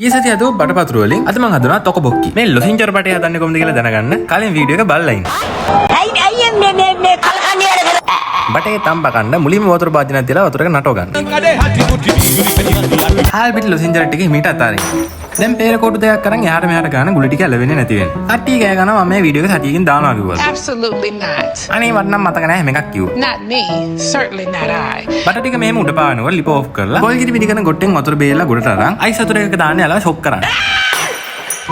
ඊසති අද බටපතුරු වලින් අද මම හදනවා තොක බොක්කි. මේ ලොසින්චර් බටේ හදන්නේ කොහොමද කියලා දැනගන්න කලින් වීඩියෝ එක බලලා ඉන්න. අයියේ මේ කලකන්නේ බටේ තම්බ කන්න මුලින්ම වතුර භාජනයක් දාලා වතුර එක නටව ගන්න. හාල් පිට ලොසින්චර් ටික හිමීට අතාරින්න. දැන් පේර කොටු දෙකක් අරන් එහාට මෙහාට ගන්න ගුලි ටික ඇලවෙන්නේ නැති වෙන්න. කට්ටිය ගෑ ගන්නවා මම මේ වීඩියෝ එක සතියකින් දානවා කිව්වා. Absolutely not. අනේ වන්නම් මතක නැහැ මේකක් කිව්වා. Not me. Certainly not I. බට ටික මෙහෙම උඩ පානකොට ලිප ඔෆ් කරලා බෝල් කිරි පිටි කරන ගොට්ටෙන් වතුර බේරලා ගොඩට අරන් අයිස් වතුර එකක දාන්න යාලා ෂොක් කරන්න.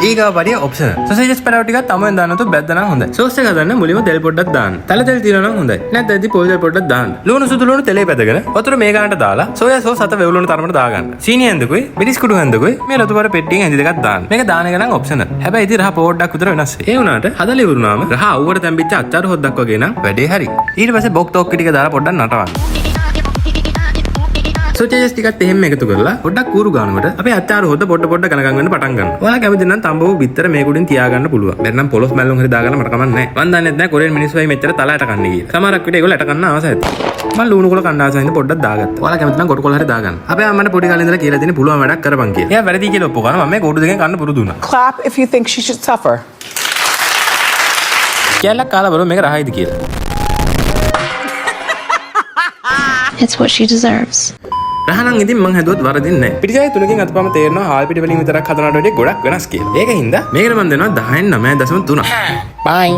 ඊගා වරිය ඔප්ෂන්. සොසේජස් පැලව ටිකක් තමයි දාන්න තු බැද්ද නම් හොඳයි. සෝස් එක හදන්න මුලින්ම තෙල් පොඩ්ඩක් දාන්න. තල තෙල් තියෙනවා නම් හොඳයි. නැත්නම් ඉතින් පොල් තෙල් පොඩ්ඩක් දාන්න. ලුණු සුදු ලුණු තෙලේ පැදගෙන වතුර මේ ගානට දාලා සෝයා සෝස් අත වෙවුලුණු තරමට දාගන්න. සීනි හැන්දකුයි මිරිස් කුඩු හැන්දකුයි මේ රතු බර පෙට්ටියෙන් හැඳි දෙකක් දාන්න. මේක දාන එක නම් ඔප්ෂනල්. හැබැයි ඉතින් රහ පොඩ්ඩක් විතර වෙනස් වෙයි. ඒ වුණාට හදලා ඉවරුනාම රහ අවුවට තැම්පිච්ච අච්චාරු හොද්දක් වගේ නම් වැඩේ හරි. ඊට පස්සේ බොක් ටොක්කි ටික දාලා පොඩ්ඩක් නටවන්න. සොචේජස් ටිකත් එහෙම එකතු කරලා පොඩ්ඩක් කූරු ගන්නකොට අපි අච්චාරු හොද්ද පොඩ ගණන් ගන්න පටන් ගන්නවා. ඔයාලා කැමති නම් තඹව බිත්තර මේ කුඩින් තියාගන්න පුළුවන්. බැරනම් පොලොස් මැල්ලුම් හරි දාගන්න මට කමක් නැහැ. මම දන්නේ නැහැ කොරියන් මිනිස්සු වෙයි මෙච්චර තලයට කන්නේ කියලා. සමහරක් විට ඒගොල්ලෝ ඇට කන්න ආස ඇති. මම ලුණු කොළ කන්න ආසයින්ද පොඩ්ඩක් දාගත්තා. ඔයාලා කැමති නම් කොටු කොළ හරි දාගන්න. අපේ අම්මට පොඩි කාලේ ඉඳලා කියලා දෙන්නේ පුළුවන් වැඩක් කරපන් කියලා. එයා වැරදි කියලා ඔප්පු කරනවා. මම මේ කොටු දෙකෙන් කන්න පුරුදු වුණා. Clap if you think she should suffer. කියලා කාලා බලමු මේක රහයිද කියලා. It's what she deserves. රහනම් ඉතින් මං හැදුවත් වරදින්නේ නැහැ. පිටිසයි තුනකින් අතපම තේරෙනවා හාල් පිටි වලින් විතරක් හදනවට වඩා ගොඩක් වෙනස් කියලා. ඒක හින්දා මේකට මම දෙනවා 10න් 9.3. Bye.